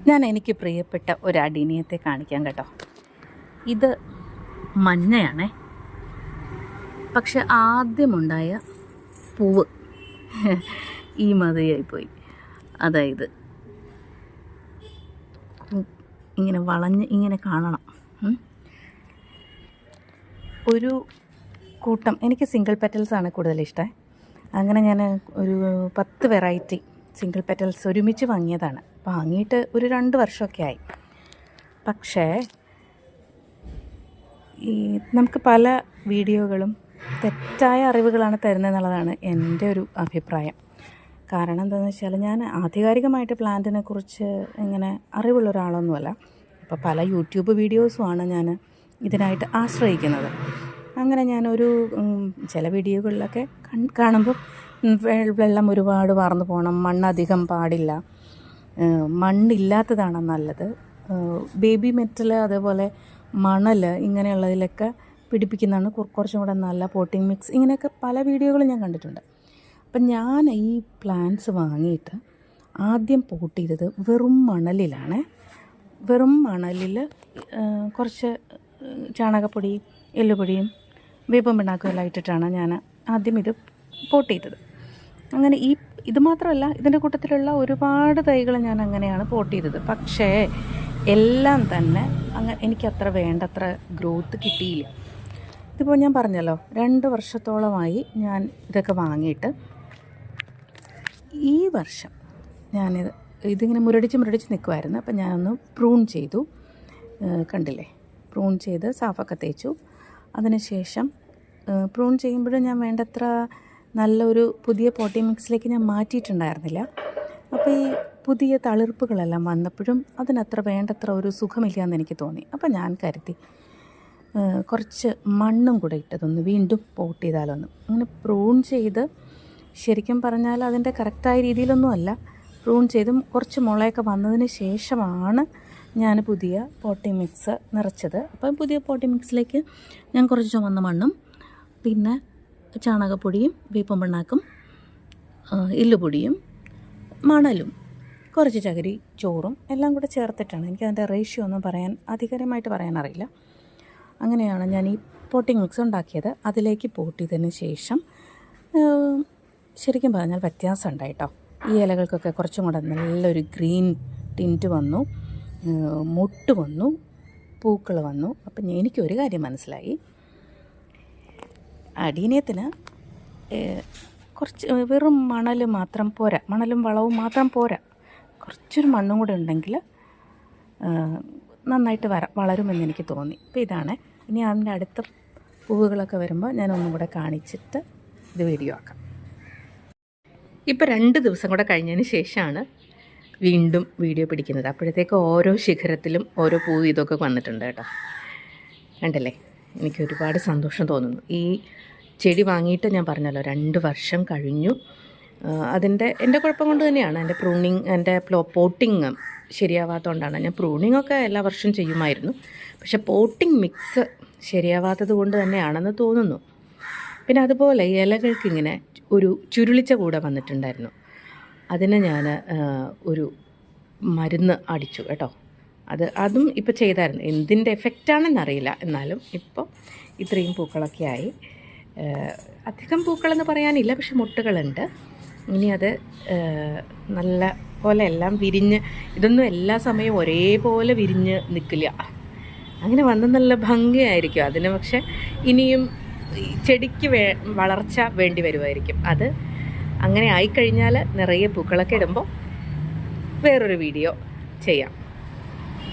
ഞാൻ എനിക്ക് പ്രിയപ്പെട്ട ഒരു അടീനിയത്തെ കാണിക്കാം കേട്ടോ. ഇത് മഞ്ഞയാണേ, പക്ഷെ ആദ്യമുണ്ടായ പൂവ് ഈ മതിയായിപ്പോയി. അതായത് ഇങ്ങനെ വളഞ്ഞ് ഇങ്ങനെ കാണണം. ഒരു കൂട്ടം, എനിക്ക് സിംഗിൾ പെറ്റൽസാണ് കൂടുതൽ ഇഷ്ടം. അങ്ങനെ ഞാൻ ഒരു 10 വെറൈറ്റി സിംഗിൾ പെറ്റൽസ് ഒരുമിച്ച് വാങ്ങിയതാണ്. വാങ്ങിയിട്ട് ഒരു 2 വർഷമൊക്കെ ആയി. പക്ഷേ നമുക്ക് പല വീഡിയോകളും തെറ്റായ അറിവുകളാണ് തരുന്നതെന്നുള്ളതാണ് എൻ്റെ ഒരു അഭിപ്രായം. കാരണം എന്താണെന്ന് വെച്ചാൽ, ഞാൻ ആധികാരികമായിട്ട് പ്ലാന്റിനെ കുറിച്ച് ഇങ്ങനെ അറിവുള്ള ഒരാളൊന്നുമല്ല. അപ്പോൾ പല യൂട്യൂബ് വീഡിയോസുമാണ് ഞാൻ ഇതിനായിട്ട് ആശ്രയിക്കുന്നത്. അങ്ങനെ ഞാനൊരു ചില വീഡിയോകളിലൊക്കെ കാണുമ്പോൾ വെള്ളം ഒരുപാട് വാർന്നു പോകണം, മണ്ണധികം പാടില്ല, മണ്ണില്ലാത്തതാണ് നല്ലത്, ബേബി മെറ്റൽ അതേപോലെ മണൽ ഇങ്ങനെയുള്ളതിലൊക്കെ പിടിപ്പിക്കുന്നതാണ് കുറച്ചും കൂടെ നല്ല പോട്ടിംഗ് മിക്സ്, ഇങ്ങനെയൊക്കെ പല വീഡിയോകളും ഞാൻ കണ്ടിട്ടുണ്ട്. അപ്പം ഞാൻ ഈ പ്ലാന്റ്സ് വാങ്ങിയിട്ട് ആദ്യം പോട്ട് ചെയ്തത് വെറും മണലിലാണ്. വെറും മണലിൽ കുറച്ച് ചാണകപ്പൊടിയും എല്ലുപൊടിയും വേപ്പും പിണ്ണാക്കും എല്ലാം ഇട്ടിട്ടാണ് ഞാൻ ആദ്യം ഇത് പോട്ട് ചെയ്തത്. അങ്ങനെ ഇത് മാത്രമല്ല, ഇതിൻ്റെ കൂട്ടത്തിലുള്ള ഒരുപാട് തൈകൾ ഞാൻ അങ്ങനെയാണ് പോട്ട് ചെയ്തത്. പക്ഷേ എല്ലാം തന്നെ എനിക്കത്ര വേണ്ടത്ര ഗ്രോത്ത് കിട്ടിയില്ല. ഇതിപ്പോൾ ഞാൻ പറഞ്ഞല്ലോ, 2 വർഷത്തോളമായി ഞാൻ ഇതൊക്കെ വാങ്ങിയിട്ട്. ഈ വർഷം ഇതിങ്ങനെ മുരടിച്ച് നിൽക്കുമായിരുന്നു. അപ്പം ഞാനൊന്ന് പ്രൂൺ ചെയ്തു. കണ്ടില്ലേ, പ്രൂൺ ചെയ്ത് സാഫൊക്കെ തേച്ചു. അതിനുശേഷം പ്രൂൺ ചെയ്യുമ്പോഴും ഞാൻ വേണ്ടത്ര നല്ലൊരു പുതിയ പോട്ടിംഗ് മിക്സിലേക്ക് ഞാൻ മാറ്റിയിട്ടുണ്ടായിരുന്നില്ല. അപ്പോൾ ഈ പുതിയ തളിർപ്പുകളെല്ലാം വന്നപ്പോഴും അതിനത്ര വേണ്ടത്ര ഒരു സുഖമില്ല എന്ന് എനിക്ക് തോന്നി. അപ്പോൾ ഞാൻ കരുതി കുറച്ച് മണ്ണും കൂടെ ഇട്ടതൊന്ന് വീണ്ടും പോട്ട് ചെയ്താലൊന്ന്. അങ്ങനെ പ്രൂൺ ചെയ്ത്, ശരിക്കും പറഞ്ഞാൽ അതിൻ്റെ കറക്റ്റായ രീതിയിലൊന്നും അല്ല, പ്രൂൺ ചെയ്തും കുറച്ച് മുളയൊക്കെ വന്നതിന് ശേഷമാണ് ഞാൻ പുതിയ പോട്ടിംഗ് മിക്സ് നിറച്ചത്. അപ്പം പുതിയ പോട്ടിംഗ് മിക്സിലേക്ക് ഞാൻ കുറച്ച് ചുവന്ന മണ്ണും പിന്നെ ചാണകപ്പൊടിയും വേപ്പും പിണ്ണാക്കും എല്ലുപൊടിയും മണലും കുറച്ച് ചകിരി ചോറും എല്ലാം കൂടെ ചേർത്തിട്ടാണ്. എനിക്കതിൻ്റെ റേഷ്യോ ഒന്നും ആധികാരികമായിട്ട് പറയാൻ അറിയില്ല. അങ്ങനെയാണ് ഞാൻ ഈ പോട്ടിംഗ് മിക്സ് ഉണ്ടാക്കിയത്. അതിലേക്ക് പോട്ട് ചെയ്തതിന് ശേഷം ശരിക്കും പറഞ്ഞാൽ വ്യത്യാസം ഉണ്ടായിട്ടോ. ഈ ഇലകൾക്കൊക്കെ കുറച്ചും കൂടെ നല്ലൊരു ഗ്രീൻ ടിൻറ്റ് വന്നു, മൊട്ട് വന്നു, പൂക്കൾ വന്നു. അപ്പം എനിക്കൊരു കാര്യം മനസ്സിലായി, അടീനിയത്തിന് കുറച്ച് വെറും മണൽ മാത്രം പോരാ, മണലും വളവും മാത്രം പോരാ, കുറച്ചൊരു മണ്ണും കൂടെ ഉണ്ടെങ്കിൽ നന്നായിട്ട് വളരുമെന്ന് എനിക്ക് തോന്നി. അപ്പോൾ ഇതാണ്. ഇനി അതിൻ്റെ അടുത്ത പൂവുകളൊക്കെ വരുമ്പോൾ ഞാനൊന്നും കൂടെ കാണിച്ചിട്ട് ഇത് വീഡിയോ ആക്കാം. ഇപ്പോൾ 2 ദിവസം കൂടെ കഴിഞ്ഞതിന് ശേഷമാണ് വീണ്ടും വീഡിയോ പിടിക്കുന്നത്. അപ്പോഴത്തേക്ക് ഓരോ ശിഖരത്തിലും ഓരോ പൂ ഇതൊക്കെ വന്നിട്ടുണ്ട് കേട്ടോ. കണ്ടല്ലേ, എനിക്ക് ഒരുപാട് സന്തോഷം തോന്നുന്നു. ഈ ചെടി വാങ്ങിയിട്ട് ഞാൻ പറഞ്ഞല്ലോ 2 വർഷം കഴിഞ്ഞു. എൻ്റെ കുഴപ്പം കൊണ്ട് തന്നെയാണ്. എൻ്റെ പോട്ടിങ് ശരിയാവാത്തതുകൊണ്ടാണ്. ഞാൻ പ്രൂണിങ്ങൊക്കെ എല്ലാ വർഷവും ചെയ്യുമായിരുന്നു, പക്ഷെ പോട്ടിംഗ് മിക്സ് ശരിയാവാത്തത് കൊണ്ട് തന്നെയാണെന്ന് തോന്നുന്നു. പിന്നെ അതുപോലെ ഇലകൾക്കിങ്ങനെ ഒരു ചുരുളിച്ച കൂടെ വന്നിട്ടുണ്ടായിരുന്നു. അതിന് ഞാൻ ഒരു മരുന്ന് അടിച്ചു കേട്ടോ. അതും ഇപ്പോൾ ചെയ്തായിരുന്നു. എന്തിൻ്റെ എഫക്റ്റാണെന്നറിയില്ല, എന്നാലും ഇപ്പോൾ ഇത്രയും പൂക്കളൊക്കെ ആയി. അധികം പൂക്കളെന്ന് പറയാനില്ല, പക്ഷെ മുട്ടുകളുണ്ട്. ഇനി അത് നല്ല പോലെ എല്ലാം വിരിഞ്ഞ്, ഇതൊന്നും എല്ലാ സമയവും ഒരേപോലെ വിരിഞ്ഞ് നിൽക്കില്ല. അങ്ങനെ വന്ന് നല്ല ഭംഗിയായിരിക്കും അതിന്. പക്ഷെ ഇനിയും ചെടിക്ക് വളർച്ച വേണ്ടി വരുമായിരിക്കും. അത് അങ്ങനെ ആയിക്കഴിഞ്ഞാൽ നിറയെ പൂക്കളൊക്കെ ഇടുമ്പോൾ വേറൊരു വീഡിയോ ചെയ്യാം.